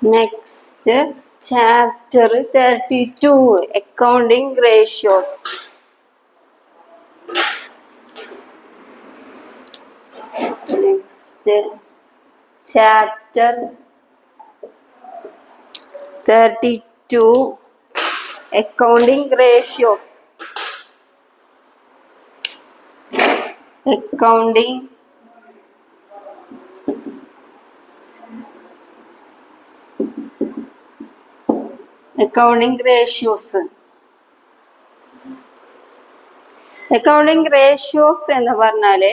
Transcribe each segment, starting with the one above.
Next, chapter 32, accounting ratios. Next, chapter 32, accounting ratios. Accounting ratios. Accounting ratios എന്ന് പറഞ്ഞാല്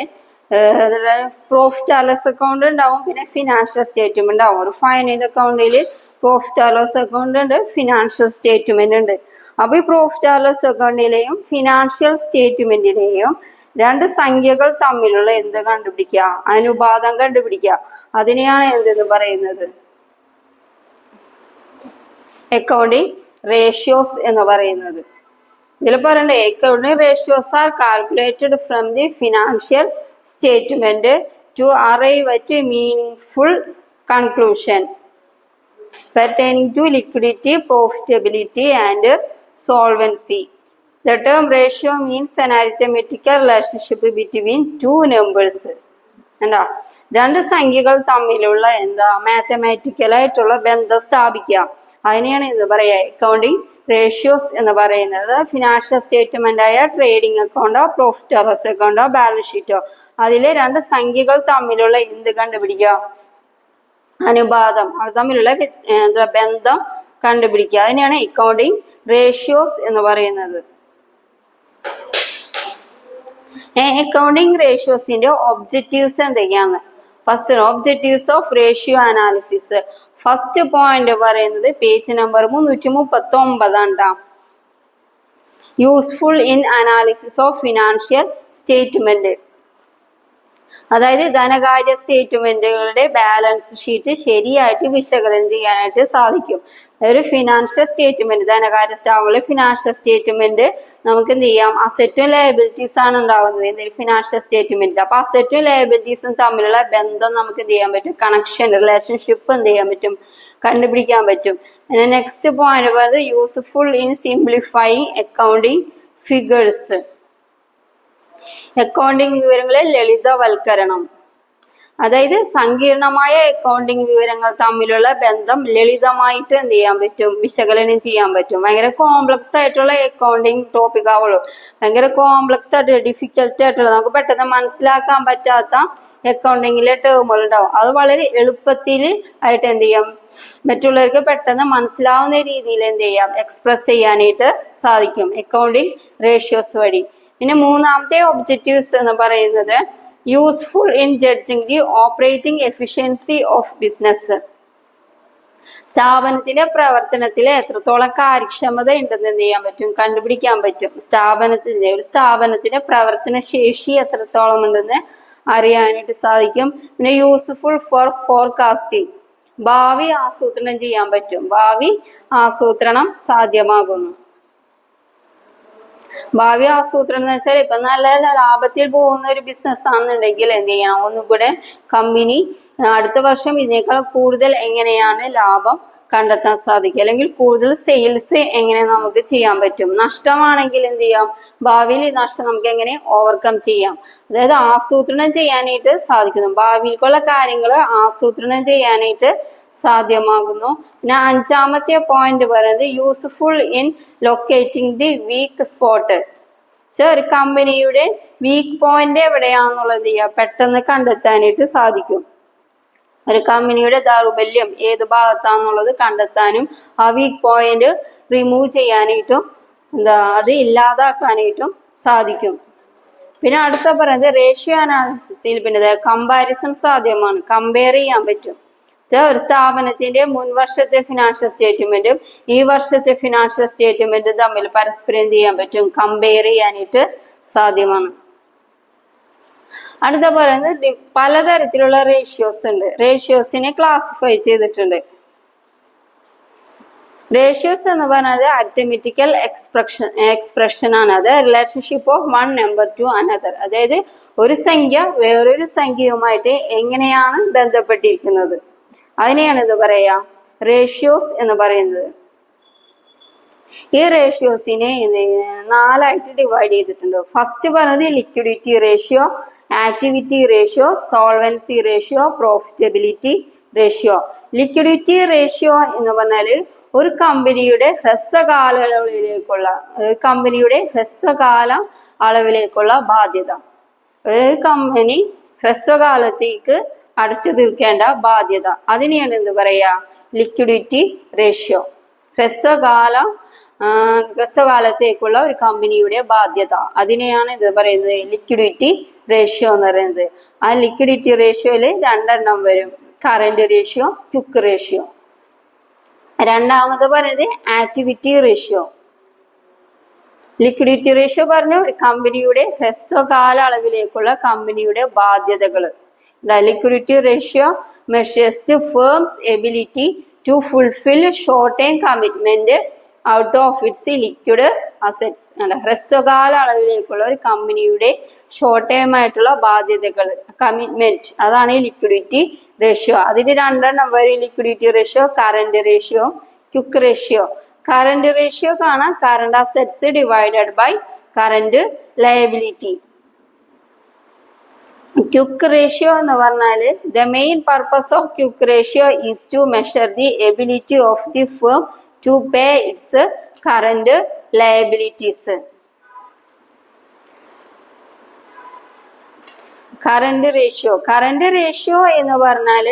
profit and loss account ഉണ്ടാവും, പിന്നെ financial statement ഉണ്ടാവും. ഒരു ഫൈനാൻസ് അക്കൗണ്ടിൽ പ്രോഫിറ്റ് ആൻഡ് ലോസ് അക്കൗണ്ട് ഉണ്ട്, ഫിനാൻഷ്യൽ സ്റ്റേറ്റ്മെന്റ് ഉണ്ട്. അപ്പൊ ഈ പ്രോഫിറ്റ് ആൻഡ് ലോസ് അക്കൗണ്ടിലെയും ഫിനാൻഷ്യൽ സ്റ്റേറ്റ്മെന്റിലെയും രണ്ട് സംഖ്യകൾ തമ്മിലുള്ള എന്ത് കണ്ടുപിടിക്കുക, അനുപാതം കണ്ടുപിടിക്കുക. അതിനെയാണ് എന്തെന്ന് പറയുന്നത്, അക്കൗണ്ടിങ് റേഷ്യോസ് എന്ന് പറയുന്നത്. ഇതിൽ പറയണ്ടേ, accounting ratios R calculated from the financial statement two arrive at meaningful conclusion pertaining to liquidity, profitability and solvency. The term ratio means an arithmetical relationship between two numbers. എന്താ, രണ്ട് സംഖ്യകൾ തമ്മിലുള്ള mathematical ആയിട്ടുള്ള ബന്ധം സ്ഥാപിക്കുക. അതിനെയാണ് ഇത് പറയുക അക്കൗണ്ടിങ് റേഷ്യോസ് എന്ന് പറയുന്നത്. ഫിനാൻഷ്യൽ സ്റ്റേറ്റ്മെന്റ് ആയ ട്രേഡിംഗ് അക്കൗണ്ടോ പ്രോഫിറ്റ് ആൻഡ് ലോസ് അക്കൗണ്ടോ ബാലൻസ് ഷീറ്റോ, അതിലെ രണ്ട് സംഖ്യകൾ തമ്മിലുള്ള എന്ത് കണ്ടുപിടിക്കുക, അനുപാതം, അത് തമ്മിലുള്ള ബന്ധം കണ്ടുപിടിക്കുക. അതിനെയാണ് അക്കൗണ്ടിങ് റേഷ്യോസ് എന്ന് പറയുന്നത്. അക്കൗണ്ടിങ് റേഷ്യോസിന്റെ ഒബ്ജക്റ്റീവ്സ് എന്തൊക്കെയാണ്? First, objectives of ratio analysis. First point പറയുന്നത് page number 339. Useful in analysis of financial statement. അതായത് ധനകാര്യ സ്റ്റേറ്റ്മെന്റുകളുടെ ബാലൻസ് ഷീറ്റ് ശരിയായിട്ട് വിശകലനം ചെയ്യാനായിട്ട് സാധിക്കും. ഒരു ഫിനാൻഷ്യൽ സ്റ്റേറ്റ്മെന്റ്, ധനകാര്യ സ്ഥാപനങ്ങളിലെ ഫിനാൻഷ്യൽ സ്റ്റേറ്റ്മെന്റ് നമുക്ക് എന്ത് ചെയ്യാം, അസറ്റും ലയബിലിറ്റീസ് ആണ് ഉണ്ടാവുന്നത് എന്തെങ്കിലും ഫിനാൻഷ്യൽ സ്റ്റേറ്റ്മെന്റിൽ. അപ്പൊ അസറ്റും ലയബിലിറ്റീസും തമ്മിലുള്ള ബന്ധം നമുക്ക് എന്ത് ചെയ്യാൻ പറ്റും, കണക്ഷൻ, റിലേഷൻഷിപ്പ് എന്ത് ചെയ്യാൻ പറ്റും, കണ്ടുപിടിക്കാൻ പറ്റും. പിന്നെ നെക്സ്റ്റ് പോയിന്റ് പറയുന്നത് useful in simplifying accounting figures. Accounting വിവരങ്ങളെ ലളിതവൽക്കരണം. അതായത് സങ്കീർണമായ അക്കൗണ്ടിങ് വിവരങ്ങൾ തമ്മിലുള്ള ബന്ധം ലളിതമായിട്ട് എന്ത് ചെയ്യാൻ പറ്റും, വിശകലനം ചെയ്യാൻ പറ്റും. ഭയങ്കര കോംപ്ലക്സ് ആയിട്ടുള്ള അക്കൗണ്ടിങ് ടോപ്പിക് ആവുള്ളൂ. ഭയങ്കര കോംപ്ലക്സ് ആയിട്ട് ഡിഫിക്കൽട്ട് ആയിട്ടുള്ള നമുക്ക് പെട്ടെന്ന് മനസ്സിലാക്കാൻ പറ്റാത്ത അക്കൗണ്ടിങ്ങിലെ ടേമുകൾ ഉണ്ടാവും. അത് വളരെ എളുപ്പത്തിൽ ആയിട്ട് എന്ത് ചെയ്യാം, മറ്റുള്ളവർക്ക് പെട്ടെന്ന് മനസ്സിലാവുന്ന രീതിയിൽ എന്ത് ചെയ്യാം, എക്സ്പ്രസ് ചെയ്യാനായിട്ട് സാധിക്കും അക്കൗണ്ടിങ് റേഷ്യോസ് വഴി. പിന്നെ മൂന്നാമത്തെ ഒബ്ജക്റ്റീവ്സ് എന്ന് പറയുന്നത് useful in judging the operating efficiency of business. സ്ഥാപനത്തിന്റെ പ്രവർത്തനത്തിൽ എത്രത്തോളം കാര്യക്ഷമത ഉണ്ടെന്ന് എന്ത് ചെയ്യാൻ പറ്റും, കണ്ടുപിടിക്കാൻ പറ്റും. ഒരു സ്ഥാപനത്തിന്റെ പ്രവർത്തന ശേഷി എത്രത്തോളം ഉണ്ടെന്ന് അറിയാനായിട്ട് സാധിക്കും. പിന്നെ യൂസ്ഫുൾ ഫോർ ഫോർകാസ്റ്റിംഗ്. ഭാവി ആസൂത്രണം ചെയ്യാൻ പറ്റും. ഭാവി ആസൂത്രണം സാധ്യമാകുന്നു. ഭാവി ആസൂത്രണം എന്ന് വെച്ചാൽ ഇപ്പൊ നല്ല ലാഭത്തിൽ പോകുന്ന ഒരു ബിസിനസ് ആണെന്നുണ്ടെങ്കിൽ എന്ത് ചെയ്യണം, ഒന്നുകൂടെ കമ്പനി അടുത്ത വർഷം ഇതിനേക്കാൾ കൂടുതൽ എങ്ങനെയാണ് ലാഭം കണ്ടെത്താൻ സാധിക്കുക, അല്ലെങ്കിൽ കൂടുതൽ സെയിൽസ് എങ്ങനെ നമുക്ക് ചെയ്യാൻ പറ്റും. നഷ്ടമാണെങ്കിൽ എന്ത് ചെയ്യാം, ഭാവിയിൽ ഈ നഷ്ടം നമുക്ക് എങ്ങനെ ഓവർകം ചെയ്യാം. അതായത് ആസൂത്രണം ചെയ്യാനായിട്ട് സാധിക്കുന്നു. ഭാവിയിലേക്കുള്ള കാര്യങ്ങൾ ആസൂത്രണം ചെയ്യാനായിട്ട് സാധ്യമാകുന്നു. പിന്നെ അഞ്ചാമത്തെ പോയിന്റ് പറയുന്നത് useful in locating the weak spot. ഒരു കമ്പനിയുടെ വീക്ക് പോയിന്റ് എവിടെയാണെന്നുള്ളത് പെട്ടെന്ന് കണ്ടെത്താനായിട്ട് സാധിക്കും. ഒരു കമ്പനിയുടെ ദൗർബല്യം ഏത് ഭാഗത്താണെന്നുള്ളത് കണ്ടെത്താനും ആ വീക്ക് പോയിന്റ് റിമൂവ് ചെയ്യാനായിട്ടും അത് ഇല്ലാതാക്കാനായിട്ടും സാധിക്കും. പിന്നെ അടുത്ത പറയുന്നത് റേഷ്യോ അനാലിസിസിൽ പിന്നെ കമ്പാരിസൺ സാധ്യമാണ്, കമ്പയർ ചെയ്യാൻ പറ്റും. ഒരു സ്ഥാപനത്തിന്റെ മുൻ വർഷത്തെ ഫിനാൻഷ്യൽ സ്റ്റേറ്റ്മെന്റും ഈ വർഷത്തെ ഫിനാൻഷ്യൽ സ്റ്റേറ്റ്മെന്റും തമ്മിൽ പരസ്പരം എന്ത് ചെയ്യാൻ പറ്റും, കമ്പയർ ചെയ്യാനായിട്ട് സാധ്യമാണ്. അടുത്ത പറയുന്നത് പലതരത്തിലുള്ള റേഷ്യോസ് ഉണ്ട്. റേഷ്യോസിനെ ക്ലാസിഫൈ ചെയ്തിട്ടുണ്ട്. റേഷ്യോസ് എന്ന് പറഞ്ഞത് അരിത്തമെറ്റിക്കൽ എക്സ്പ്രഷൻ ആണ്. അത് relationship of one number two another. അതായത് ഒരു സംഖ്യ വേറൊരു സംഖ്യയുമായിട്ട് എങ്ങനെയാണ് ബന്ധപ്പെട്ടിരിക്കുന്നത് അതിനെയാണ് ഇത് പറയാ റേഷ്യോസ് എന്ന് പറയുന്നത്. ഈ റേഷ്യോസിനെ 4ആയിട്ട് ഡിവൈഡ് ചെയ്തിട്ടുണ്ട്. ഫസ്റ്റ് പറഞ്ഞത് liquidity ratio, activity ratio, solvency ratio, profitability ratio. Liquidity ratio എന്ന് പറഞ്ഞാൽ ഒരു കമ്പനിയുടെ ഹ്രസ്വകാല അളവിലേക്കുള്ള ബാധ്യത. ഒരു കമ്പനി ഹ്രസ്വകാലത്തേക്ക് അടച്ചു തീർക്കേണ്ട ബാധ്യത, അതിനെയാണ് എന്ത് പറയാ? Liquidity ratio. ഹ്രസ്വകാലത്തേക്കുള്ള ഒരു കമ്പനിയുടെ ബാധ്യത, അതിനെയാണ് ഇത് പറയുന്നത് ലിക്വിഡിറ്റി റേഷ്യോ എന്ന് പറയുന്നത്. ആ ലിക്വിഡിറ്റി റേഷ്യോയിൽ 2 എണ്ണം വരും, കറന്റ് റേഷ്യോ, ക്വിക്ക് റേഷ്യോ. രണ്ടാമത് പറയുന്നത് ആക്ടിവിറ്റി റേഷ്യോ. ലിക്വിഡിറ്റി റേഷ്യോ പറഞ്ഞ ഒരു കമ്പനിയുടെ ഹ്രസ്വകാല അളവിലേക്കുള്ള കമ്പനിയുടെ ബാധ്യതകൾ. Liquidity ratio measures the firm's ability to fulfil short time commitment out of its liquid assets. ഹ്രസ്വകാല അളവിലേക്കുള്ള ഒരു കമ്പനിയുടെ ഷോർട്ട് ടൈം ആയിട്ടുള്ള ബാധ്യതകൾ, കമ്മിറ്റ്മെന്റ്, അതാണ് ഈ ലിക്വിഡിറ്റി റേഷ്യോ. അതിന് 2 എണ്ണം വരും liquidity ratio, current ratio, quick ratio. Current ratio കാണാം current assets divided by current liability. Quick ratio എന്ന് പറഞ്ഞാൽ the main purpose of quick ratio is to measure the ability of the firm to pay its current liabilities. Current ratio എന്ന് പറഞ്ഞാൽ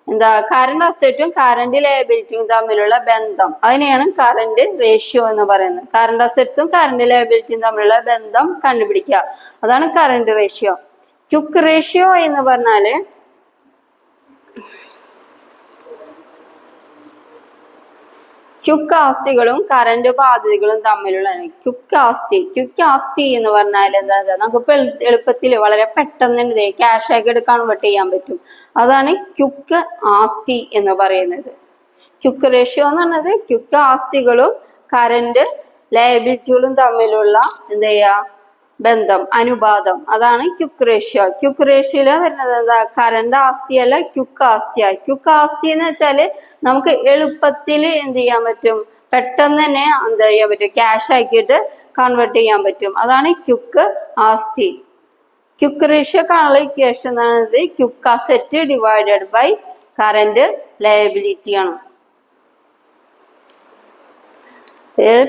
എന്താ? Current അസറ്റും current ലയബിലിറ്റിയും തമ്മിലുള്ള ബന്ധം, അതിനെയാണ് current ratio എന്ന് പറയുന്നത്. കറന്റ് അസറ്റ്സും കറന്റ് ലയബിലിറ്റിയും തമ്മിലുള്ള ബന്ധം കണ്ടുപിടിക്കുക, അതാണ് കറന്റ് റേഷ്യോ. ക്വിക്ക് റേഷ്യോ എന്ന് പറഞ്ഞാല് ക്വിക്ക് ആസ്തികളും കറന്റ് ബാധ്യതകളും തമ്മിലുള്ള ക്വിക്ക് ആസ്തി എന്ന് പറഞ്ഞാൽ എന്താ? നമുക്ക് എളുപ്പത്തിൽ വളരെ പെട്ടെന്ന് ക്യാഷ് ആക്കി കൺവേർട്ട് ചെയ്യാൻ പറ്റും, അതാണ് ക്വിക്ക് ആസ്തി എന്ന് പറയുന്നത്. ക്വിക്ക് റേഷ്യോ എന്ന് പറഞ്ഞത് ക്വിക്ക് ആസ്തികളും കറന്റ് ലയബിലിറ്റികളും തമ്മിലുള്ള എന്താ ചെയ്യാ ബന്ധം, അനുപാതം, അതാണ് ക്വിക്ക് റേഷ്യോ. ക്വിക്ക് റേഷ്യോയില് വരുന്നത് എന്താ? കറന്റ് ആസ്തിയല്ല, ക്വിക്ക് ആസ്തിയാ. ക്വിക്ക് ആസ്തി എന്ന് വെച്ചാല് നമുക്ക് എളുപ്പത്തിൽ എന്ത് ചെയ്യാൻ പറ്റും? പെട്ടെന്ന് തന്നെ എന്താ ചെയ്യാൻ പറ്റും? ക്യാഷ് ആക്കിയിട്ട് കൺവേർട്ട് ചെയ്യാൻ പറ്റും, അതാണ് ക്വിക്ക് ആസ്തി. ക്വിക്ക് റേഷ്യോ കാണുന്ന ഇക്വേഷൻ എന്നത് quick asset divided by current liability ആണ്.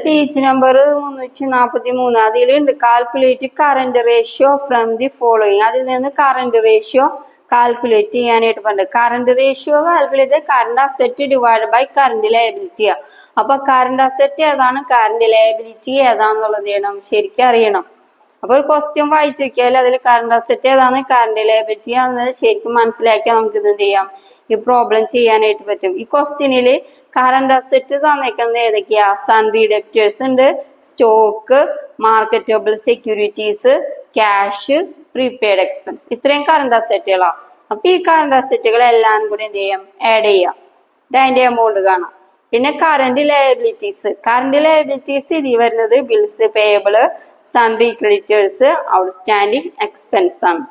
Page number 343. അതിലുണ്ട് calculate current ratio from the following. അതിൽ നിന്ന് കറന്റ് റേഷ്യോ കാൽക്കുലേറ്റ് ചെയ്യാനായിട്ട് പറഞ്ഞത്. Current ratio calculate current asset divide by current ലയബിലിറ്റിയാ. അപ്പൊ കറന്റ് അസറ്റ് ഏതാണ്, കറന്റ് ലയബിലിറ്റി ഏതാണെന്നുള്ളത് ചെയ്യണം, ശരിക്കും അറിയണം. അപ്പൊ ഒരു ക്വസ്റ്റ്യൻ വായിച്ചു നോക്കിയാൽ അതിൽ കറന്റ് അസറ്റ് ഏതാണ്, കറന്റ് ലയബിലിറ്റി ആണെന്നത് ശരിക്കും മനസ്സിലാക്കിയാൽ നമുക്ക് ഇത് എന്ത് ചെയ്യാം, ഈ പ്രോബ്ലം ചെയ്യാനായിട്ട് പറ്റും. ഈ ക്വസ്റ്റ്യനില് കറന്റ് അസറ്റ് തന്നേക്കുന്നത് ഏതൊക്കെയാ? സൺട്രി ഡെപ്റ്റേഴ്സ് ഉണ്ട്, stock, marketable securities, cash, prepaid expense. ഇത്രയും കറന്റ് അസറ്റുകളാ. അപ്പൊ ഈ കറന്റ് അസറ്റുകൾ എല്ലാം കൂടി എന്ത് ചെയ്യാം, ആഡ് ചെയ്യാം, അതിന്റെ എമൗണ്ട് കാണാം. പിന്നെ കറന്റ് ലയബിലിറ്റീസ് ഇതിൽ വരുന്നത് bills payable, sundry creditors, outstanding expense ആണ്.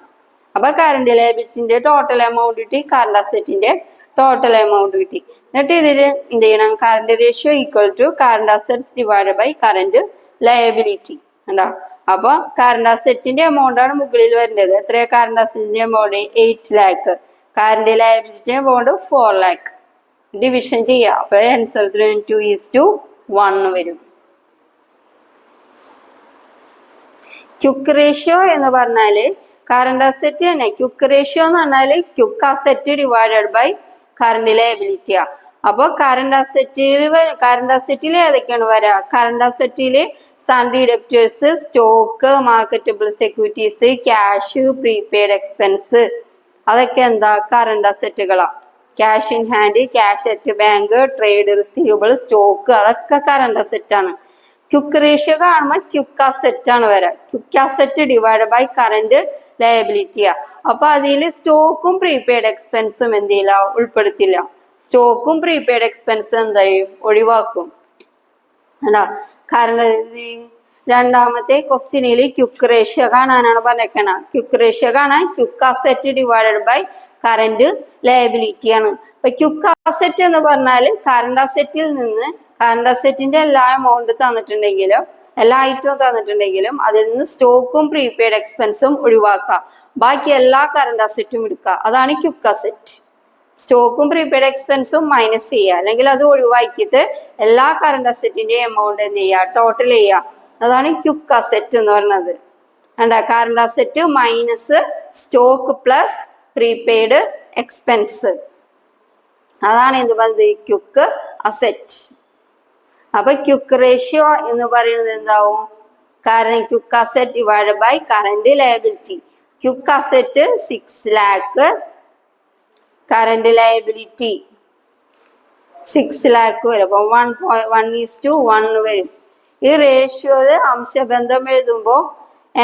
അപ്പൊ കറന്റ് ലയബിലിറ്റിന്റെ ടോട്ടൽ എമൗണ്ട് കിട്ടി, കറന്റ് അസറ്റിന്റെ ടോട്ടൽ എമൗണ്ട് കിട്ടി. എന്നിട്ട് ഇതിൽ എന്ത് ചെയ്യണം? Current ratio equal to current assets divide by current liability ഉണ്ടോ? അപ്പൊ കറന്റ് അസറ്റിന്റെ എമൗണ്ട് ആണ് മുകളിൽ വരുന്നത്. എത്രയാ കറന്റ് അസറ്റിന്റെ എമൗണ്ട്? 8 lakh. കറന്റ് ലയബിലിറ്റിന്റെ എമൗണ്ട് 4 lakh. ഡിവിഷൻ ചെയ്യാം. അപ്പൊ ആൻസർ 2:1 വരും. ക്വിക്ക് റേഷ്യോ എന്ന് പറഞ്ഞാല് കറന്റ് അസറ്റ് തന്നെ. ക്വിക്ക് റേഷ്യോ എന്ന് പറഞ്ഞാല് quick asset divided by current ലയബിലിറ്റിയാ. അപ്പൊ കറന്റ് അസറ്റിൽ ഏതൊക്കെയാണ് വരാ? കറന്റ് അസറ്റില് sundry debtors, stock, marketable securities, cash, prepaid expense, അതൊക്കെ എന്താ? കറന്റ് അസറ്റുകളാ. Cash in hand, cash at bank, trade receivable, stock, അതൊക്കെ കറന്റ് അസറ്റ് ആണ്. ക്വിക്ക് റേഷ്യോ കാണുമ്പോൾ ക്വിക്ക് അസറ്റ് ആണ് വരാം. Quick asset divide by current ലയബിലിറ്റിയാ. അപ്പൊ അതിൽ സ്റ്റോക്കും പ്രീപെയ്ഡ് എക്സ്പെൻസും എന്ത് ചെയ്യില്ല, ഉൾപ്പെടുത്തില്ല. സ്റ്റോക്കും പ്രീപെയ്ഡ് എക്സ്പെൻസും എന്തായും ഒഴിവാക്കും. അല്ല, കാരണം രണ്ടാമത്തെ ക്വസ്റ്റ്യനിൽ ക്വിക്ക് റേഷ്യോ കാണാനാണ് പറഞ്ഞേക്കണ. ക്വിക്ക് റേഷ്യോ കാണാൻ quick asset divided by current liability ആണ്. ഇപ്പൊ ക്യുക്ക് അസറ്റ് എന്ന് പറഞ്ഞാൽ കറണ്ട് അസറ്റിൽ നിന്ന് കറണ്ട് അസറ്റിന്റെ എല്ലാ എമൗണ്ട് തന്നിട്ടുണ്ടെങ്കിലും എല്ലാ ഐറ്റവും തന്നിട്ടുണ്ടെങ്കിലും അതിൽ നിന്ന് സ്റ്റോക്കും പ്രീപെയ്ഡ് എക്സ്പെൻസും ഒഴിവാക്കുക, ബാക്കി എല്ലാ കറണ്ട് അസറ്റും എടുക്കുക. അതാണ് ക്യുക്ക് അസറ്റ്. സ്റ്റോക്കും പ്രീപെയ്ഡ് എക്സ്പെൻസും മൈനസ് ചെയ്യുക, അല്ലെങ്കിൽ അത് ഒഴിവാക്കിയിട്ട് എല്ലാ കറണ്ട് അസറ്റിന്റെ എമൗണ്ട് എന്ത് ചെയ്യുക, ടോട്ടൽ ചെയ്യുക. അതാണ് ക്യുക്ക് അസറ്റ് എന്ന് പറയുന്നത്. കണ്ട, current asset minus stock plus prepaid expense, അതാണ് എന്ത് പറയുന്നത് ക്യുക്ക് അസറ്റ്. അപ്പൊ ക്യുക്ക് റേഷ്യോ എന്ന് പറയുന്നത് എന്താവും, കാരണം quick asset divide by current liability. Quick asset 6 lakh, current liability 6 lakh വരും. അപ്പൊ 1:1 വരും. ഈ റേഷ്യോയില് അംശബന്ധം എഴുതുമ്പോൾ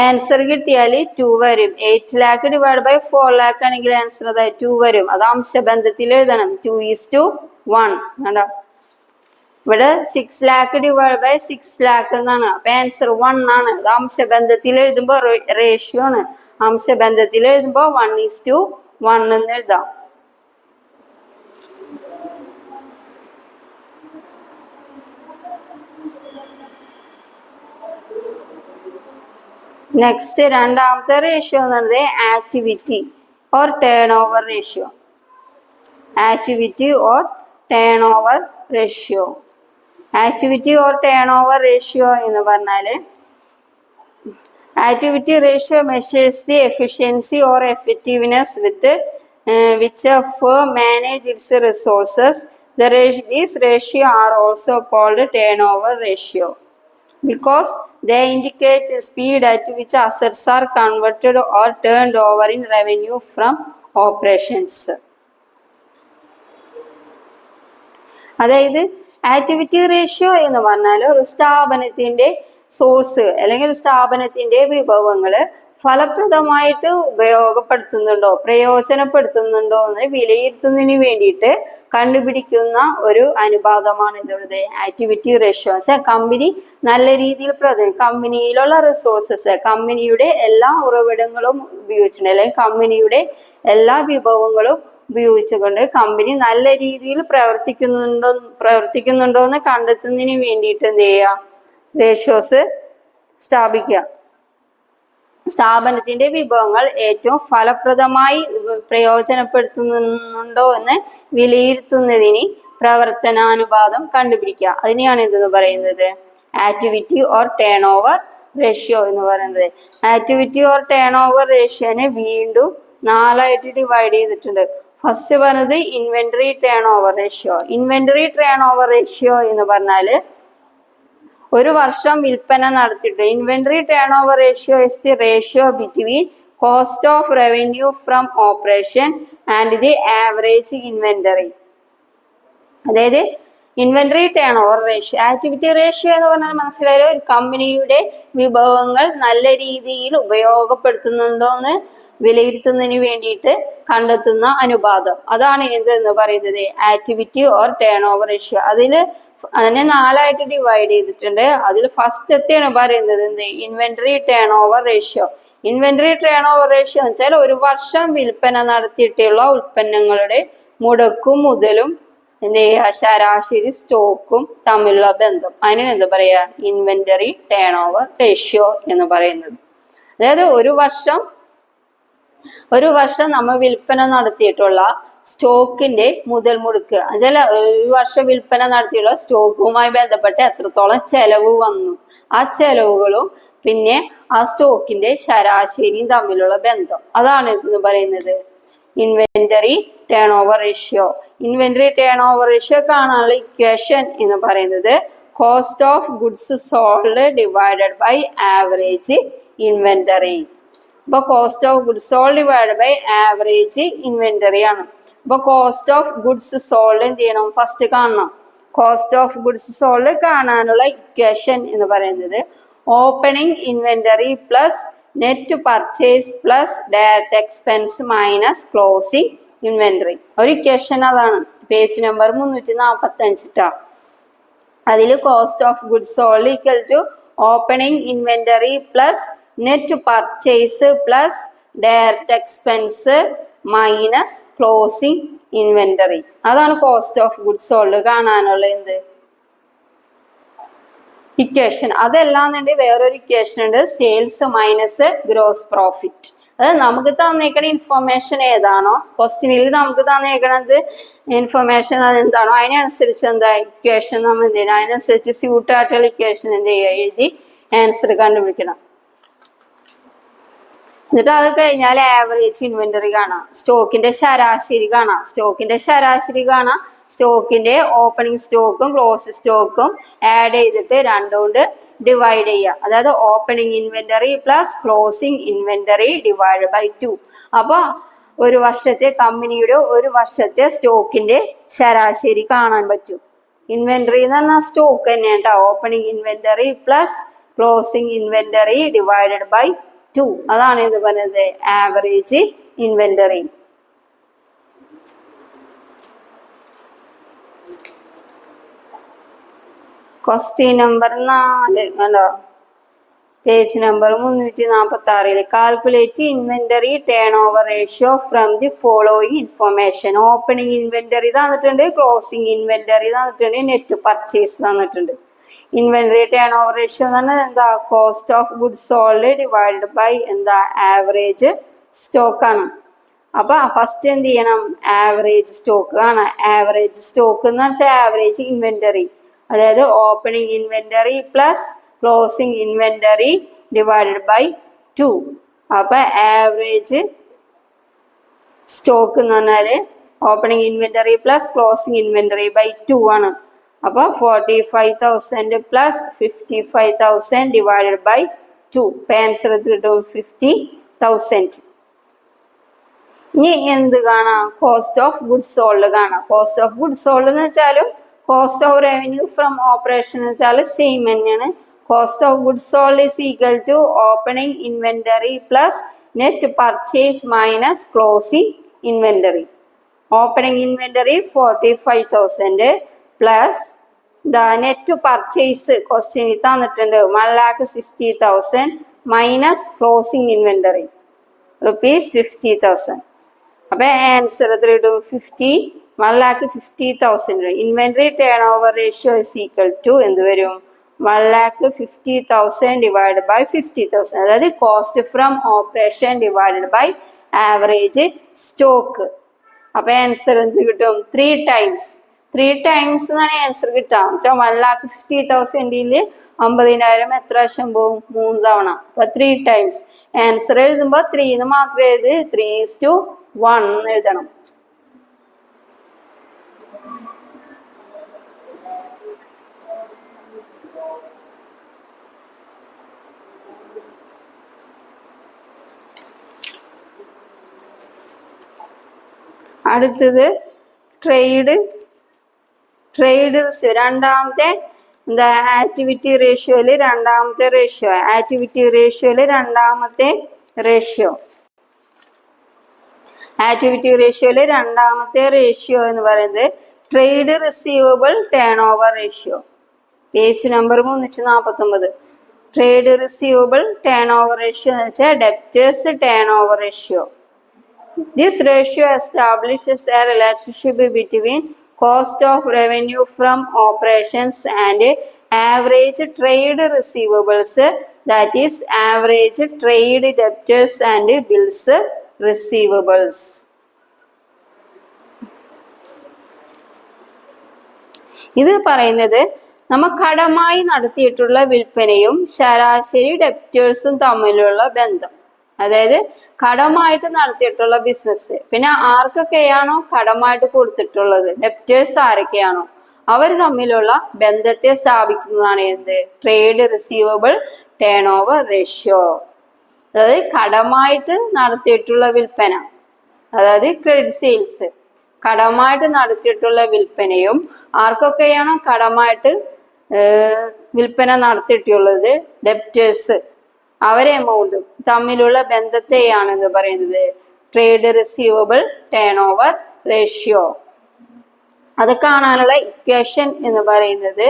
ആൻസർ കിട്ടിയാൽ 2 വരും. 8 lakh ഡിവൈഡ് ബൈ 4 lakh ആണെങ്കിൽ ആൻസർ അതായത് 2 വരും. അത് അംശബന്ധത്തിൽ എഴുതണം, 2:1. കണ്ടോ, ഇവിടെ 6 lakh ഡിവൈഡ് ബൈ 6 lakh എന്നാണ്. അപ്പൊ ആൻസർ 1 ആണ്. അത് അംശബന്ധത്തിൽ എഴുതുമ്പോൾ റേഷ്യോ ആണ്. അംശബന്ധത്തിൽ എഴുതുമ്പോൾ 1:1 എന്ന് എഴുതാം. നെക്സ്റ്റ് രണ്ടാമത്തെ റേഷ്യോ എന്ന് പറയുന്നത് activity or turn over ratio. Activity or turn over ratio. Activity or turn over ratio എന്ന് പറഞ്ഞാൽ activity ratio measures the efficiency or effectiveness with which a firm manage its resources. These ratio are also called turnover ratio because they indicate the speed at which assets are converted or turned over in revenue from operations. അതായത് activity ratio എന്ന് പറഞ്ഞാൽ ഒരു സ്ഥാപനത്തിന്റെ source അല്ലെങ്കിൽ സ്ഥാപനത്തിന്റെ വിഭവങ്ങള് ഫലപ്രദമായിട്ട് ഉപയോഗപ്പെടുത്തുന്നുണ്ടോ, പ്രയോജനപ്പെടുത്തുന്നുണ്ടോ എന്ന് വിലയിരുത്തുന്നതിന് വേണ്ടിയിട്ട് കണ്ടുപിടിക്കുന്ന ഒരു അനുപാതമാണ് ഇതുള്ളത് ആക്ടിവിറ്റി റേഷ്യോ. കമ്പനി നല്ല രീതിയിൽ കമ്പനിയിലുള്ള റിസോഴ്സസ്, കമ്പനിയുടെ എല്ലാ ഉറവിടങ്ങളും ഉപയോഗിച്ചിട്ടുണ്ട്, അല്ലെങ്കിൽ കമ്പനിയുടെ എല്ലാ വിഭവങ്ങളും ഉപയോഗിച്ചുകൊണ്ട് കമ്പനി നല്ല രീതിയിൽ പ്രവർത്തിക്കുന്നുണ്ടോ എന്ന് കണ്ടെത്തുന്നതിന് വേണ്ടിയിട്ട് എന്ത് ചെയ്യുക, റേഷ്യോസ് സ്ഥാപിക്കുക. സ്ഥാപനത്തിന്റെ വിഭവങ്ങൾ ഏറ്റവും ഫലപ്രദമായി പ്രയോജനപ്പെടുത്തുന്നുണ്ടോ എന്ന് വിലയിരുത്തുന്നതിന് പ്രവർത്തനാനുപാതം കണ്ടുപിടിക്കുക. അതിനെയാണ് ഇതെന്ന് പറയുന്നത് activity or turn over ratio എന്ന് പറയുന്നത്. ആക്ടിവിറ്റി ഓർ ടേൺ ഓവർ റേഷ്യോനെ വീണ്ടും 4 ആയിട്ട് ഡിവൈഡ് ചെയ്തിട്ടുണ്ട്. ഫസ്റ്റ് പറഞ്ഞത് inventory turn over ratio. Inventory turn over ratio എന്ന് പറഞ്ഞാൽ ഒരു വർഷം വിൽപ്പന നടത്തിയിട്ട് inventory turn over ratio is the ratio between cost of revenue from operation and the average inventory. അതായത് inventory turn over ratio, activity ratio എന്ന് പറഞ്ഞാൽ മനസ്സിലായാലും ഒരു കമ്പനിയുടെ വിഭവങ്ങൾ നല്ല രീതിയിൽ ഉപയോഗപ്പെടുത്തുന്നുണ്ടോ എന്ന് വിലയിരുത്തുന്നതിന് വേണ്ടിയിട്ട് കണ്ടെത്തുന്ന അനുപാതം, അതാണ് എന്തെന്ന് പറയുന്നത് activity or turn over ratio. അതിനെ 4 ആയിട്ട് ഡിവൈഡ് ചെയ്തിട്ടുണ്ട്. അതിൽ ഫസ്റ്റത്തെയാണ് പറയുന്നത് എന്ത്, inventory turn over ratio. Inventory turn over ratio എന്ന് വെച്ചാൽ ഒരു വർഷം വിൽപ്പന നടത്തിയിട്ടുള്ള ഉൽപ്പന്നങ്ങളുടെ മുടക്കും മുതലും എന്ത് ചെയ്യുക, ശരാശരി സ്റ്റോക്കും തമ്മിലുള്ള ബന്ധം, അതിനാണ് എന്താ പറയുക ഇൻവെന്ററി ടേൺ ഓവർ റേഷ്യോ എന്ന് പറയുന്നത്. അതായത് ഒരു വർഷം നമ്മൾ വിൽപ്പന നടത്തിയിട്ടുള്ള സ്റ്റോക്കിന്റെ മുതൽ മുടക്ക്, ഒരു വർഷം വിൽപ്പന നടത്തിയുള്ള സ്റ്റോക്കുമായി ബന്ധപ്പെട്ട് എത്രത്തോളം ചെലവ് വന്നു, ആ ചെലവുകളും പിന്നെ ആ സ്റ്റോക്കിന്റെ ശരാശരിയും തമ്മിലുള്ള ബന്ധം, അതാണ് എന്ന് പറയുന്നത് inventory turn over ratio. Inventory turn over ratio കാണാനുള്ള ഇക്വേഷൻ എന്ന് പറയുന്നത് cost of goods sold divided by average inventory. അപ്പൊ cost of goods sold divide by average inventory ആണ്. അപ്പൊ കോസ്റ്റ് ഓഫ് ഗുഡ്സ് സോൾഡ് എന്ത് ചെയ്യണം, ഫസ്റ്റ് കാണണം. കോസ്റ്റ് ഓഫ് ഗുഡ്സ് സോൾഡ് കാണാനുള്ള ഇക്വേഷൻ എന്ന് പറയുന്നത് opening inventory plus net purchase plus direct expense minus closing inventory. ഒരു ഇക്വേഷൻ അതാണ്, പേജ് നമ്പർ 345. അതിൽ cost of goods sold equal to opening inventory plus net purchase plus direct expense minus closing inventory. അതാണ് cost of goods sold കാണാനുള്ള എന്ത് equation. അതല്ലാന്നുണ്ടെങ്കിൽ വേറൊരു equation ഉണ്ട്, sales minus gross profit. അത് നമുക്ക് തന്നേക്കണ ഇൻഫർമേഷൻ ഏതാണോ, ക്വസ്റ്റ്യനിൽ നമുക്ക് തന്നേക്കണത് ഇൻഫർമേഷൻ അതെന്താണോ അതിനനുസരിച്ച് എന്താ ഇക്വേഷൻ നമ്മൾ എന്ത് ചെയ്യണം, അതിനനുസരിച്ച് സ്യൂട്ട് ആയിട്ടുള്ള ഇക്വേഷൻ എന്ത് ചെയ്യുക, എഴുതി ആൻസർ കണ്ടുപിടിക്കണം. എന്നിട്ട് അത് കഴിഞ്ഞാൽ ആവറേജ് ഇൻവെന്ററി കാണാം, സ്റ്റോക്കിന്റെ ശരാശരി കാണാം, സ്റ്റോക്കിന്റെ ഓപ്പണിംഗ് സ്റ്റോക്കും ക്ലോസ് സ്റ്റോക്കും ആഡ് ചെയ്തിട്ട് രണ്ടുകൊണ്ട് ഡിവൈഡ് ചെയ്യുക. അതായത് opening inventory plus closing inventory divide by 2. അപ്പോൾ ഒരു വർഷത്തെ കമ്പനിയുടെ ഒരു വർഷത്തെ സ്റ്റോക്കിന്റെ ശരാശരി കാണാൻ പറ്റും. ഇൻവെന്ററി എന്ന് പറഞ്ഞാൽ സ്റ്റോക്ക് തന്നെയാണ് കേട്ടോ. Opening inventory plus closing inventory divided by 2. അതാണ് ഇത് പറയുന്നത് ആവറേജ് ഇൻവെന്ററി. ക്വസ്റ്റ്യൻ നമ്പർ 4 കണ്ടോ, page number 346. Calculate inventory turn over ratio from the following information. Opening inventory തന്നിട്ടുണ്ട്, ക്ലോസിംഗ് ഇൻവെന്ററി തന്നിട്ടുണ്ട്, നെറ്റ് പർച്ചേസ് തന്നിട്ടുണ്ട്. ഇൻവെന്ററി ടേൺ ഓവർ റേഷ്യോ എന്ന് പറഞ്ഞാൽ എന്താ, cost of goods sold divided by എന്താ average stock ആണ്. അപ്പൊ ഫസ്റ്റ് എന്ത് ചെയ്യണം, ആവറേജ് സ്റ്റോക്ക് ആണ്. ആവറേജ് സ്റ്റോക്ക് എന്ന് വെച്ചാൽ ആവറേജ് ഇൻവെന്ററി, അതായത് opening inventory plus closing inventory divided by 2. അപ്പൊ ആവറേജ് സ്റ്റോക്ക് എന്ന് പറഞ്ഞാല് opening inventory plus closing inventory by 2 ആണ്. അപ്പൊ 45,000 പ്ലസ് 55,000 ഡിവൈഡഡ് ബൈ 2. ആൻസർ കിട്ടും 50,000. ഇനി എന്ത് കാണാം, കോസ്റ്റ് ഓഫ് ഗുഡ്സ് സോൾഡ് കാണാം. കോസ്റ്റ് ഓഫ് ഗുഡ്സ് സോൾഡ് എന്ന് വെച്ചാലും cost of revenue from operation എന്ന് വെച്ചാൽ സെയിം തന്നെയാണ്. Cost of goods sold is equal to opening inventory plus net purchase minus closing inventory. Opening inventory 45,000 plus the net purchase ക്വസ്റ്റ്യനിൽ തന്നിട്ടുണ്ട് 1,60,000 minus closing inventory ₹50,000. അപ്പൊ answer എത്ര കിട്ടും, 1,50,000. Inventory turn over ratio is equal to എന്ത് വരും, 1,50,000 divide by 50,000. അതായത് cost from operation divided by average stock. അപ്പൊ answer എന്ത് കിട്ടും, 3 ടൈംസ് എന്നാണ് ആൻസർ കിട്ടുക. 1,50,000 50,000 എത്ര പ്രാവശ്യം പോകും, 3 തവണ. അപ്പൊ 3 ടൈംസ്. ആൻസർ എഴുതുമ്പോ 3 എന്ന് മാത്രം എഴുതി 3:1 എഴുതണം. അടുത്തത് ട്രേഡ് രണ്ടാമത്തെ എന്താ, ആക്ടിവിറ്റി റേഷ്യോയില് രണ്ടാമത്തെ റേഷ്യോ എന്ന് പറയുന്നത് trade receivable turn over ratio. Page number 349. Trade receivable turn over ratio എന്ന് വെച്ചാൽ debtors turn over ratio. This ratio establishes a relationship between cost of revenue from operations and average trade receivables, that is average trade debtors and bills receivables. ഇത് പറയുന്നത് നമ്മൾ കടമായി നടത്തിയിട്ടുള്ള വിൽപ്പനയും ശരാശരി ഡെപ്റ്റേഴ്സും തമ്മിലുള്ള ബന്ധം. അതായത് കടമായിട്ട് നടത്തിയിട്ടുള്ള ബിസിനസ്, പിന്നെ ആർക്കൊക്കെയാണോ കടമായിട്ട് കൊടുത്തിട്ടുള്ളത്, ഡെപ്റ്റേഴ്സ് ആരൊക്കെയാണോ അവർ തമ്മിലുള്ള ബന്ധത്തെ സ്ഥാപിക്കുന്നതാണ് എന്ത്, trade receivable turn over ratio. അതായത് കടമായിട്ട് നടത്തിയിട്ടുള്ള വിൽപ്പന, അതായത് ക്രെഡിറ്റ് സെയിൽസ്, കടമായിട്ട് നടത്തിയിട്ടുള്ള വിൽപ്പനയും ആർക്കൊക്കെയാണോ കടമായിട്ട് വിൽപ്പന നടത്തിയിട്ടുള്ളത്, ഡെപ്റ്റേഴ്സ്, അവരെ എമൗണ്ടും തമ്മിലുള്ള ബന്ധത്തെയാണ് എന്ന് പറയുന്നത് trade receivable turn over ratio. അത് കാണാനുള്ള ഇക്വേഷൻ എന്ന് പറയുന്നത്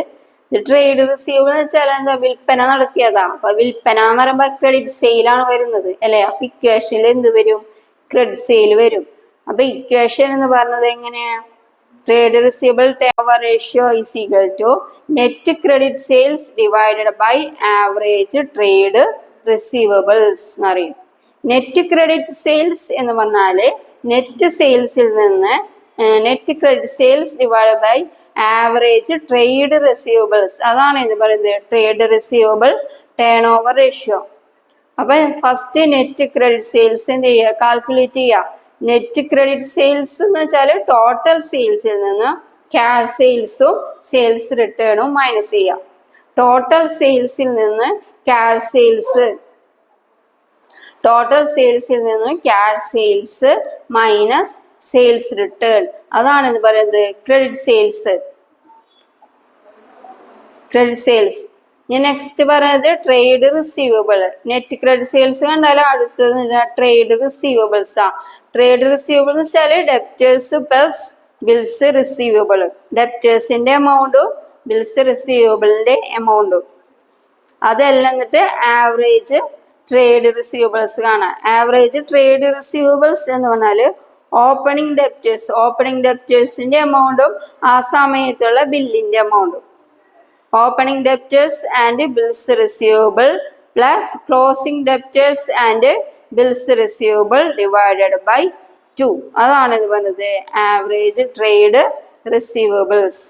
ട്രേഡ് റിസീവബിൾ എന്ന് വെച്ചാൽ എന്താ, വിൽപ്പന നടത്തിയതാണ്. അപ്പൊ വിൽപ്പന എന്ന് പറയുമ്പോൾ ക്രെഡിറ്റ് സെയിലാണ് വരുന്നത് അല്ലെ. അപ്പൊ ഇക്വേഷനിൽ എന്ത് വരും, ക്രെഡിറ്റ് സെയിൽ വരും. അപ്പൊ ഇക്വേഷൻ എന്ന് പറഞ്ഞത് എങ്ങനെയാ? Trade receivable turn over ratio is equal to net credit sales divided by average trade receivables എന്ന് പറയും. നെറ്റ് ക്രെഡിറ്റ് സെയിൽസ് എന്ന് പറഞ്ഞാല് നെറ്റ് സെയിൽസിൽ നിന്ന് net credit sales divide by average trade receivables, അതാണ് ഇത് പറയുന്നത് trade receivable turn over ratio. അപ്പൊ ഫസ്റ്റ് നെറ്റ് ക്രെഡിറ്റ് സെയിൽസ് എന്ത് ചെയ്യുക? കാൽക്കുലേറ്റ് ചെയ്യുക. നെറ്റ് ക്രെഡിറ്റ് സെയിൽസ് എന്ന് വെച്ചാൽ ടോട്ടൽ സെയിൽസിൽ നിന്ന് ക്യാഷ് സെയിൽസും സെയിൽസ് റിട്ടേണും മൈനസ് ചെയ്യാം. ടോട്ടൽ സെയിൽസിൽ നിന്ന് ക്യാഷ് സെയിൽസ്, ടോട്ടൽ സെയിൽസിൽ നിന്ന് cash sales minus sales return, അതാണ് ഇത് പറയുന്നത് ക്രെഡിറ്റ് സെയിൽസ്. Credit sales. ഞാൻ നെക്സ്റ്റ് പറയുന്നത് trade receivable. Net credit sales കണ്ടാലും അടുത്തത് ട്രേഡ് റിസീവബിൾസ് ആ. ട്രേഡ് റിസീവബിൾ എന്ന് വെച്ചാൽ ഡെപ്റ്റേഴ്സ് പ്ലസ് ബിൽസ് റിസീവബിൾ. ഡെപ്റ്റേഴ്സിന്റെ എമൗണ്ടും ബിൽസ് റിസീവബിളിന്റെ എമൗണ്ടും അതെല്ലാം എന്നിട്ട് ആവറേജ് ട്രേഡ് റിസീവബിൾസ് കാണാം. ആവറേജ് ട്രേഡ് റിസീവബിൾസ് എന്ന് പറഞ്ഞാൽ ഓപ്പണിംഗ് ഡെപ്റ്റേഴ്സ്, ഓപ്പണിംഗ് ഡെപ്റ്റേഴ്സിന്റെ എമൗണ്ടും ആ സമയത്തുള്ള ബില്ലിന്റെ എമൗണ്ടും. Opening debtors and bills receivable plus closing debtors and bills receivable divided by 2, അതാണ് ഇത് പറഞ്ഞത് ആവറേജ് ട്രേഡ് റിസീവബിൾസ്.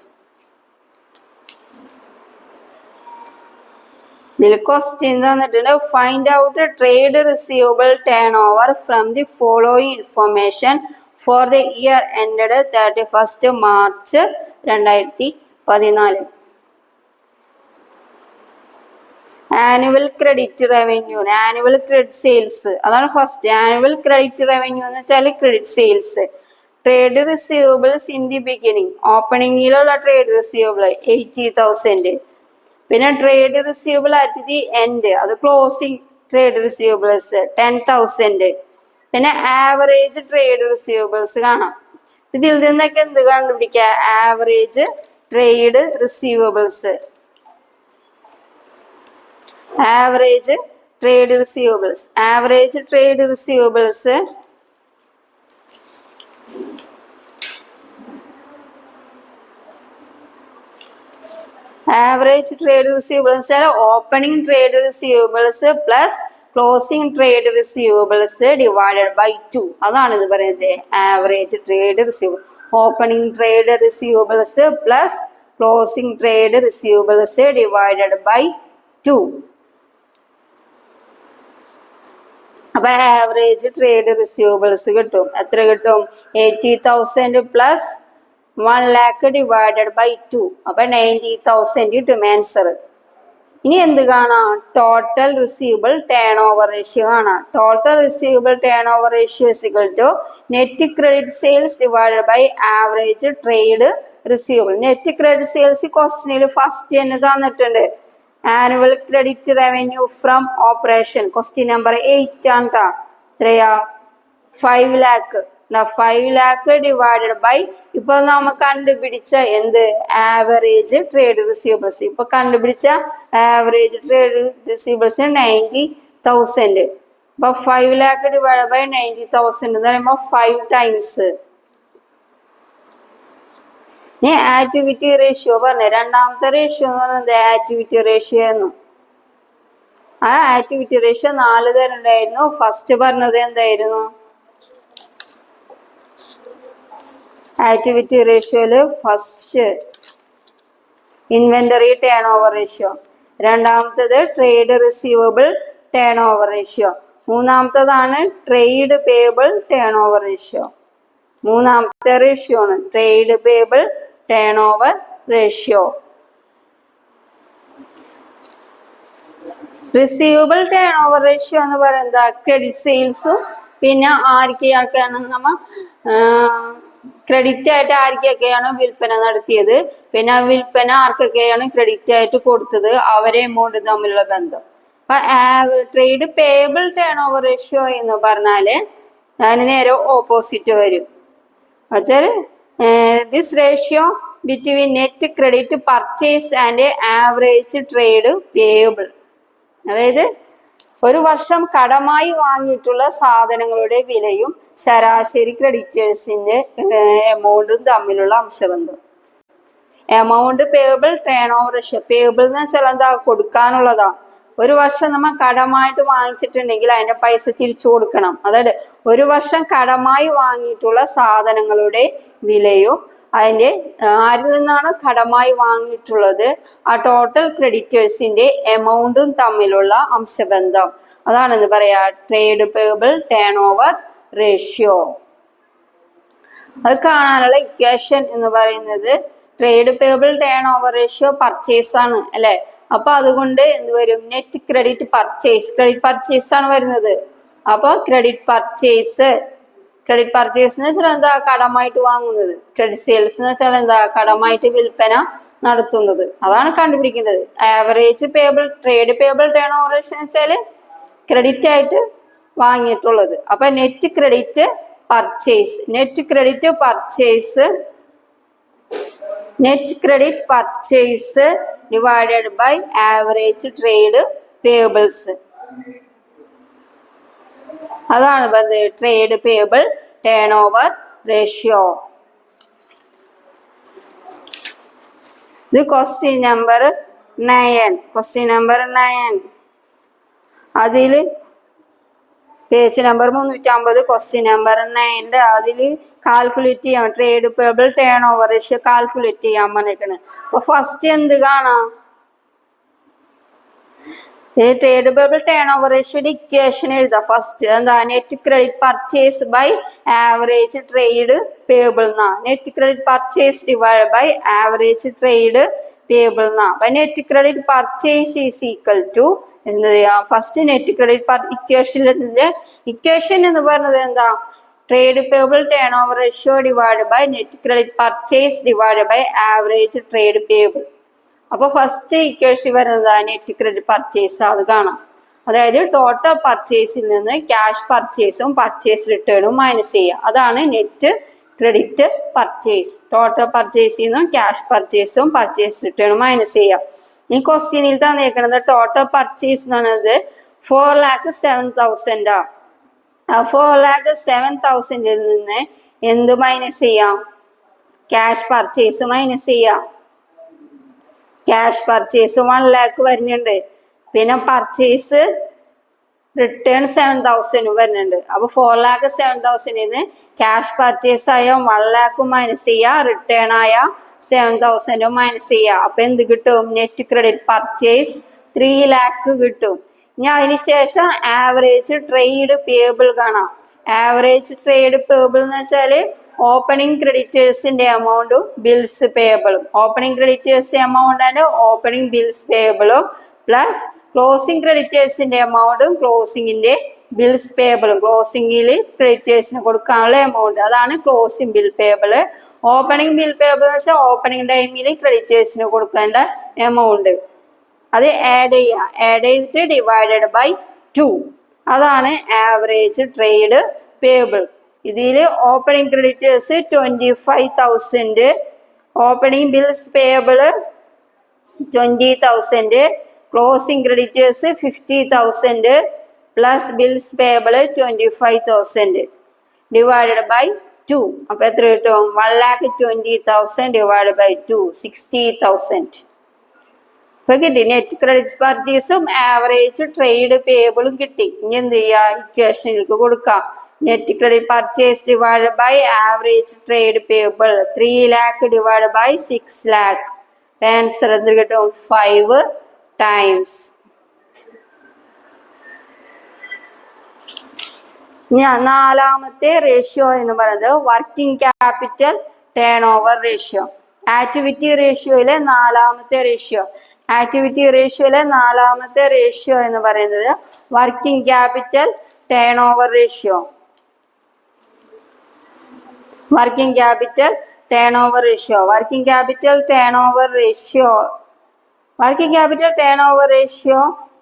ഇതിൽ ക്വസ്റ്റ്യൻ തന്നിട്ടുണ്ട്. Find out trade receivable turn over from the following information for the year ended 31 March 2014. Annual credit revenue, annual credit sales, അതാണ് first. Annual credit revenue എന്ന് വെച്ചാൽ credit sales. Trade receivables in the beginning, ഓപ്പണിങ്ങിലുള്ള trade receivable 80,000. പിന്നെ trade receivable at the end, അത് closing trade receivables 10,000. പിന്നെ average trade receivables കാണാം. ഇതിൽ നിന്നൊക്കെ എന്ത് കണ്ടുപിടിക്കുക? Average trade receivables, average trade receivables. Average trade receivables average trade receivables opening trade receivables plus closing trade receivables divided by 2, അതാണ് ഇത് പറയുന്നത് average trade receivable. Opening trade receivables plus closing trade receivables divided by 2. അപ്പൊ average trade receivables കിട്ടും. എത്ര കിട്ടും? 80,000 plus 1 lakh divided by 2, അപ്പൊ 90,000 കിട്ടും answer. ഇനി എന്ത് കാണാം? Total receivable turn over ratio കാണാം. Total receivable turn over ratio is equal to net credit sales divided by average trade receivable. Net credit sales ക്വസ്റ്റ്യനിൽ ഫസ്റ്റ് തന്നെ തന്നിട്ടുണ്ട്. Annual credit revenue from operation question number 8 ആണ് കേട്ടോ. എത്രയാ? 5 lakh. 5 lakh divided by ഇപ്പൊ നമ്മൾ കണ്ടുപിടിച്ച എന്ത്? Average trade receivables. ഇപ്പൊ കണ്ടുപിടിച്ച ആവറേജ് ട്രേഡ് റിസീവബിൾസ് 90,000. അപ്പൊ 5 lakh ഡിവൈഡഡ് ബൈ 90,000 എന്ന് പറയുമ്പോ 5 times. ഞാൻ ആക്ടിവിറ്റി റേഷ്യോ പറഞ്ഞ രണ്ടാമത്തെ റേഷ്യോ എന്ന് പറയുന്നത് ആക്ടിവിറ്റി റേഷ്യോ ആയിരുന്നു. ആ ആക്ടിവിറ്റി റേഷ്യോ 4 തരം ഉണ്ടായിരുന്നു. ഫസ്റ്റ് പറഞ്ഞത് എന്തായിരുന്നു? ആക്ടിവിറ്റി റേഷ്യോയില് first inventory turn over ratio, രണ്ടാമത്തത് trade receivable turn over ratio, മൂന്നാമത്തതാണ് trade payable turn over ratio. മൂന്നാമത്തെ റേഷ്യോ ആണ് trade payable turn over ratio. Receivable turn over ratio എന്ന് പറയുന്നത് ക്രെഡിറ്റ് സെയിൽസും പിന്നെ ആർക്കൊക്കെയാണ് നമ്മ ക്രെഡിറ്റ് ആയിട്ട് ആർക്കൊക്കെയാണ് വിൽപ്പന നടത്തിയത്, പിന്നെ വിൽപ്പന ആർക്കൊക്കെയാണ് ക്രെഡിറ്റ് ആയിട്ട് കൊടുത്തത്, അവരെ എമൗണ്ട് തമ്മിലുള്ള ബന്ധം. അപ്പൊ trade payable turn over ratio എന്ന് പറഞ്ഞാല് അതിന് നേരെ ഓപ്പോസിറ്റ് വരും. വെച്ചാൽ this ratio between net credit purchase and average trade payable. അതായത് ഒരു വർഷം കടമായി വാങ്ങിയിട്ടുള്ള സാധനങ്ങളുടെ വിലയും ശരാശരി ക്രെഡിറ്റേഴ്സിന്റെ എമൗണ്ടും തമ്മിലുള്ള അംശബന്ധം. Amount payable turn over ratio. Payable എന്ന് വെച്ചാൽ എന്താ, കൊടുക്കാനുള്ളതാ. ഒരു വർഷം നമ്മൾ കടമായിട്ട് വാങ്ങിച്ചിട്ടുണ്ടെങ്കിൽ അതിന്റെ പൈസ തിരിച്ചു കൊടുക്കണം. അതായത് ഒരു വർഷം കടമായി വാങ്ങിയിട്ടുള്ള സാധനങ്ങളുടെ വിലയും അതിന്റെ ആരിൽ നിന്നാണ് കടമായി വാങ്ങിയിട്ടുള്ളത് ആ ടോട്ടൽ ക്രെഡിറ്റേഴ്സിന്റെ എമൗണ്ടും തമ്മിലുള്ള അംശബന്ധം. അതാണ് എന്ന് പറയാ trade payable turn over ratio. അത് കാണാനുള്ള ഇക്വേഷൻ എന്ന് പറയുന്നത് trade payable turn over ratio purchase ആണ് അല്ലെ. അപ്പൊ അതുകൊണ്ട് എന്ത് വരും, net credit purchase. Credit purchase ആണ് വരുന്നത്. അപ്പൊ ക്രെഡിറ്റ് പർച്ചേസ് എന്ന് വെച്ചാൽ എന്താ, കടമായിട്ട് വാങ്ങുന്നത്. ക്രെഡിറ്റ് സെയിൽസ് എന്ന് വെച്ചാൽ എന്താ, കടമായിട്ട് വിൽപ്പന നടത്തുന്നത്. അതാണ് കണ്ടുപിടിക്കേണ്ടത്. Average payable trade payable turn over ratio എന്ന് വെച്ചാൽ ക്രെഡിറ്റ് ആയിട്ട് വാങ്ങിയിട്ടുള്ളത്. അപ്പൊ net credit purchase divided by average trade payables. അതാണ് പറയുന്നത് trade payable turn over ratio. ഇത് ക്വസ്റ്റ്യൻ നമ്പർ 9. അതില് പേജ് നമ്പർ 350 ക്വസ്റ്റ്യൻ നമ്പർ 9 അതിൽ കാൽക്കുലേറ്റ് ചെയ്യാം. Trade payable turn over ratio calculate ചെയ്യാൻ പറഞ്ഞേക്കണ്. അപ്പൊ ഫസ്റ്റ് എന്ത് കാണാം, ട്രേഡ് പേബിൾ ടേൺ ഓവർ റേഷ്യോയുടെ ഇക്വേഷൻ എഴുതാം. ഫസ്റ്റ് എന്താ, net credit purchase by average trade payable എന്നാ. Net credit purchase divide by average trade payable എന്നാ. അപ്പൊ net credit purchase is equal to എന്ത് ചെയ്യാം, ഫസ്റ്റ് നെറ്റ് ക്രെഡിറ്റ് ഇക്വേഷൻ എന്ന് പറയുന്നത് എന്താ, trade payable turn over ratio divide by net credit purchase divide by average trade payable. അപ്പൊ first equation വരുന്നത് net credit purchase. അത് കാണാം. അതായത് ടോട്ടൽ പർച്ചേസിൽ നിന്ന് ക്യാഷ് പർച്ചേസും പർച്ചേസ് റിട്ടേണും മൈനസ് ചെയ്യുക. അതാണ് നെറ്റ് ക്രെഡിറ്റ് പർച്ചേസ്. ടോട്ടൽ പർച്ചേസിൽ നിന്നും ക്യാഷ് പർച്ചേസും പർച്ചേസ് റിട്ടേണും മൈനസ് ചെയ്യുക. ഈ ക്വസ്റ്റ്യനിൽ തന്നേക്കുന്നത് ടോട്ടൽ പർച്ചേസ് എന്ന് പറയുന്നത് 4,07,000. ആ 4,07,000 നിന്ന് എന്ത് മൈനസ് ചെയ്യാം, ക്യാഷ് പർച്ചേസ് മൈനസ് ചെയ്യാം. ക്യാഷ് പർച്ചേസ് 1 lakh വരുന്നുണ്ട്. പിന്നെ പർച്ചേസ് റിട്ടേൺ 7,000 വരുന്നുണ്ട്. അപ്പൊ 4,07,000 ക്യാഷ് പർച്ചേസ് ആയ 1 lakh മൈനസ് ചെയ്യുക, റിട്ടേൺ ആയ 7,000 മൈനസ് ചെയ്യുക. അപ്പൊ എന്ത് കിട്ടും, നെറ്റ് ക്രെഡിറ്റ് പർച്ചേസ് 3 lakh കിട്ടും. ഇനി അതിനുശേഷം ആവറേജ് ട്രേഡ് പേബിൾ കാണാം. ആവറേജ് ട്രേഡ് പേബിൾ എന്ന് വെച്ചാല് ഓപ്പണിംഗ് ക്രെഡിറ്റേഴ്സിന്റെ എമൗണ്ടും ബിൽസ് പേബിളും. ഓപ്പണിംഗ് ക്രെഡിറ്റേഴ്സ് എമൗണ്ട് ആണ് ഓപ്പണിംഗ് ബിൽസ് പേബിളും പ്ലസ് ക്ലോസിംഗ് ക്രെഡിറ്റേഴ്സിന്റെ എമൗണ്ടും ക്ലോസിംഗിന്റെ ബിൽസ് പേബിളും. ക്ലോസിംഗിൽ ക്രെഡിറ്റേഴ്സിന് കൊടുക്കാനുള്ള എമൗണ്ട്, അതാണ് closing bill payable. Opening bill payable എന്ന് വെച്ചാൽ ഓപ്പണിംഗ് ടൈമിൽ ക്രെഡിറ്റേഴ്സിന് കൊടുക്കേണ്ട എമൗണ്ട്. അത് ആഡ് ചെയ്തിട്ട് ഡിവൈഡഡ് ബൈ 2. അതാണ് ആവറേജ് ട്രേഡ് പേബിൾ. ഇതില് opening creditors 25,000, opening bills payable 20,000, closing creditors 50,000 plus bills payable 25,000 divided by 2. അപ്പൊ എത്ര കിട്ടും, 1,20,000 ഡിവൈഡ് ബൈ 2 60,000. ഇപ്പൊ കിട്ടി. നെറ്റ് ക്രെഡിറ്റ് പർച്ചേസും ആവറേജ് ട്രേഡ് പേബിളും കിട്ടി. ഇനി എന്ത് ചെയ്യാ, ഇക്വേഷനിലേക്ക് കൊടുക്കാം. Net credit purchase divide by average trade payable 3 lakh divide by 6 lakh. Answer എന്ത് കിട്ടും, 5 times. നാലാമത്തെ റേഷ്യോ എന്ന് പറയുന്നത് working capital turn over ratio. Activity റേഷ്യോയിലെ നാലാമത്തെ റേഷ്യോ. ആക്ടിവിറ്റി റേഷ്യോയിലെ നാലാമത്തെ റേഷ്യോ എന്ന് പറയുന്നത് working capital turn over ratio. Working capital turn over ratio. Working capital turn over ratio. Working capital turnover ratio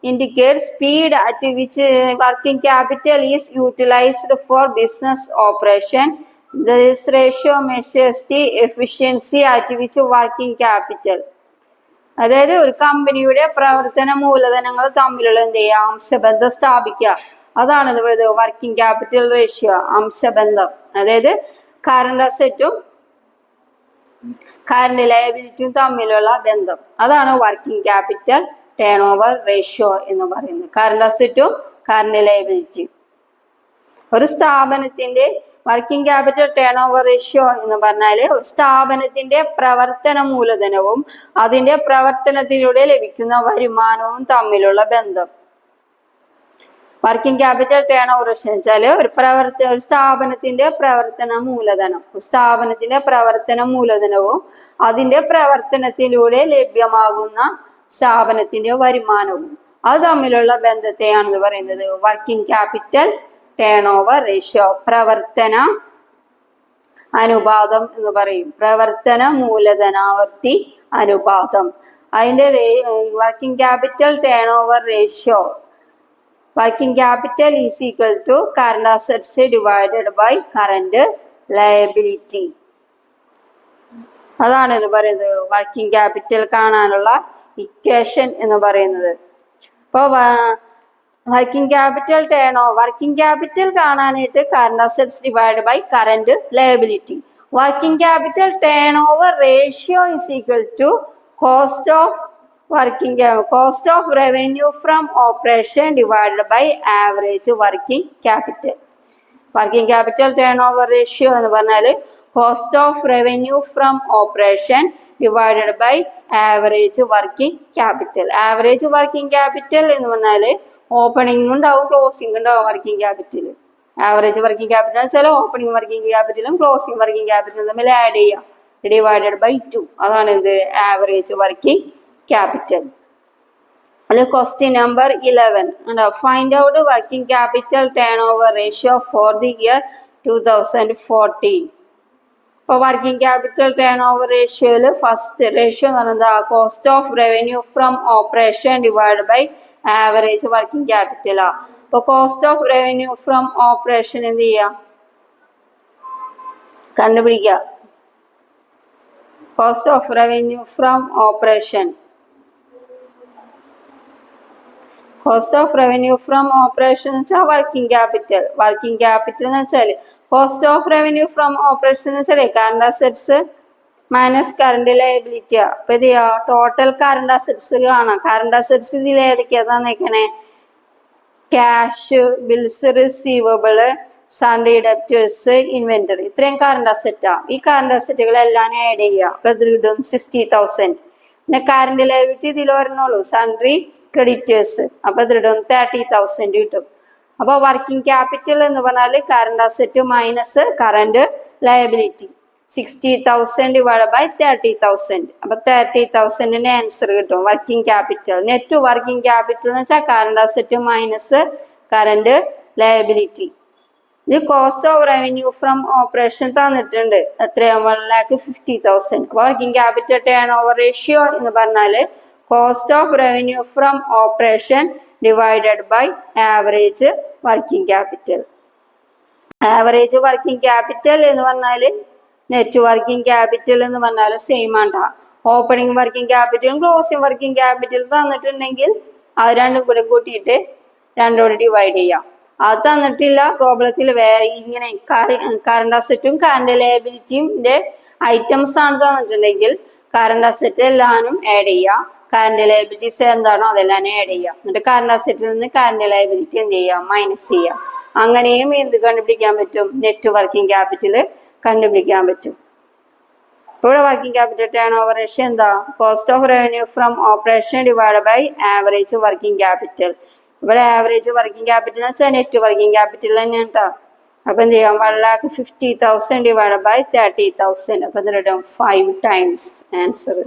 indicates speed at which working capital is utilized for business operation. This ratio measures the efficiency at which working capital. അതായത് ഒരു കമ്പനിയുടെ പ്രവർത്തന മൂലധനങ്ങൾ തമ്മിലുള്ള എന്ത് ചെയ്യുക, അംശബന്ധം സ്ഥാപിക്കുക. അതാണ് ഇത് പറയുന്നത് വർക്കിംഗ് ക്യാപിറ്റൽ റേഷ്യോ, അംശബന്ധം. അതായത് കറണ്ട് അസറ്റും കറണ്ട് ലയബിലിറ്റിയും തമ്മിലുള്ള ബന്ധം, അതാണ് working capital turn over ratio എന്ന് പറയുന്നത്. കറണ്ട് അസറ്റും കറണ്ട് ലയബിലിറ്റിയും. ഒരു സ്ഥാപനത്തിന്റെ working capital turn over ratio എന്ന് പറഞ്ഞാൽ ഒരു സ്ഥാപനത്തിന്റെ പ്രവർത്തന മൂലധനവും അതിന്റെ പ്രവർത്തനത്തിലൂടെ ലഭിക്കുന്ന വരുമാനവും തമ്മിലുള്ള ബന്ധം. Working capital turn over ratio വെച്ചാൽ ഒരു സ്ഥാപനത്തിന്റെ പ്രവർത്തന മൂലധനവും അതിന്റെ പ്രവർത്തനത്തിലൂടെ ലഭ്യമാകുന്ന സ്ഥാപനത്തിന്റെ വരുമാനവും അത് തമ്മിലുള്ള ബന്ധത്തെയാണെന്ന് പറയുന്നത് working capital turn over ratio. പ്രവർത്തന അനുപാതം എന്ന് പറയും, പ്രവർത്തന മൂലധനാവർത്തി അനുപാതം. അതിന്റെ working capital turn over ratio, working capital is equal to current assets divided by current liability. അതാണ് ഇത് പറയുന്നത് വർക്കിംഗ് ക്യാപിറ്റൽ കാണാനുള്ള ഇക്വേഷൻ എന്ന് പറയുന്നത്. അപ്പോൾ വർക്കിംഗ് ക്യാപിറ്റൽ കാണാനായിട്ട് current assets divide by current liability. Working capital turn over ratio is equal to cost of revenue from operation divided by average working capital. Working capital turn over ratio എന്ന് പറഞ്ഞാൽ cost of revenue from operation divided by average working capital. Average working capital എന്ന് പറഞ്ഞാൽ opening ഉണ്ടാവും closing ഉണ്ടാവും working capital. Average working capital വെച്ചാൽ opening working ക്യാപിറ്റലും closing working ക്യാപിറ്റലും തമ്മിൽ ആഡ് ചെയ്യാം, ഡിവൈഡഡ് ബൈ 2. അതാണ് ഇത് ആവറേജ് വർക്കിംഗ് ക്യാപിറ്റൽ. അല്ലെ question number 11. Find out working capital turn over ratio for the year 2014. ഇപ്പോൾ വർക്കിംഗ് ക്യാപിറ്റൽ ടേൺ ഓവർ റേഷ്യോയിൽ ഫസ്റ്റ് റേഷ്യോ എന്ന് പറയുന്നത് cost of revenue from operation divide by average working ക്യാപിറ്റലാ. അപ്പോൾ cost of revenue from operation എന്ത് ചെയ്യാം, കണ്ടുപിടിക്കുക. Cost of revenue from operation, cost of revenue from operation എന്ന് വെച്ചാൽ വർക്കിംഗ് ക്യാപിറ്റൽ. വർക്കിംഗ് ക്യാപിറ്റൽ എന്ന് വെച്ചാൽ cost of revenue from operation എന്ന് വെച്ചാൽ current assets minus current liability. അപ്പൊ ഇത് ടോട്ടൽ കറണ്ട് അസറ്റ്സ് കാണാം. കറണ്ട് അസറ്റ്സ് ഇതിൽ ഏതൊക്കെയാ തന്നേക്കണേ, cash, bills receivable, sundry debtors, inventory. ഇത്രയും കറണ്ട് അസറ്റാ. ഈ കറണ്ട് അസറ്റുകളെല്ലാം ആഡ് ചെയ്യുക. അപ്പൊ ഇത് കിട്ടും 60,000. പിന്നെ കറണ്ട് ലയബിലിറ്റി ഇതിൽ വരണുള്ളൂ, സൺഡ്രി ക്രെഡിറ്റേഴ്സ്. അപ്പൊ ഇത് കിട്ടും 30,000 കിട്ടും. അപ്പൊ വർക്കിംഗ് ക്യാപിറ്റൽ എന്ന് പറഞ്ഞാൽ current asset minus current liability. 60,000 divide by 30,000. അപ്പൊ 30,000ന്റെ ആൻസർ കിട്ടും working capital. Net working capital എന്ന് വെച്ചാൽ current asset minus current liability. ഇത് cost of revenue from operation തന്നിട്ടുണ്ട്, എത്രയാണ് 1,50,000. Working capital turn over ratio എന്ന് പറഞ്ഞാല് cost of revenue from operation divided by average working capital. Average working capital എന്ന് പറഞ്ഞാല് net working capital എന്ന് പറഞ്ഞാൽ same ആണ്. ഓപ്പണിംഗ് വർക്കിംഗ് ക്യാപിറ്റലും ക്ലോസിംഗ് വർക്കിംഗ് ക്യാപിറ്റലും തന്നിട്ടുണ്ടെങ്കിൽ അത് രണ്ടും കൂടെ കൂട്ടിയിട്ട് രണ്ടോട് ഡിവൈഡ് ചെയ്യാം. അത് തന്നിട്ടില്ല പ്രോബ്ലത്തിൽ വേറെ ഇങ്ങനെ കറണ്ട് അസറ്റും കറണ്ട് ലയബിലിറ്റിയുടെ ഐറ്റംസ് ആണ് തന്നിട്ടുണ്ടെങ്കിൽ കറണ്ട് അസറ്റ് എല്ലാനും ആഡ് ചെയ്യാം, കറണ്ട് ലയബിലിറ്റീസ് എന്താണോ അതെല്ലാം ആഡ് ചെയ്യാം. എന്നിട്ട് കറണ്ട് അസറ്റിൽ നിന്ന് കറണ്ട് ലയബിലിറ്റി എന്ത് ചെയ്യാം, മൈനസ് ചെയ്യാം. അങ്ങനെയും എന്ത് കണ്ടുപിടിക്കാൻ പറ്റും, നെറ്റ് വർക്കിംഗ് ക്യാപിറ്റൽ കണ്ടുപിടിക്കാൻ പറ്റും. ഇപ്പോൾ working capital turn over ratio എന്താ, cost of revenue from operation divide by average working capital. ഇവിടെ ആവറേജ് വർക്കിംഗ് ക്യാപിറ്റൽ എന്ന് വെച്ചാൽ നെറ്റ് വർക്കിംഗ് ക്യാപിറ്റൽ തന്നെ കേട്ടോ. അപ്പൊ എന്ത് ചെയ്യാം, 1,50,000 ഡിവൈഡ് ബൈ 30,000. അപ്പൊ എന്ത് കിട്ടും, 5 ടൈംസ് ആൻസർ.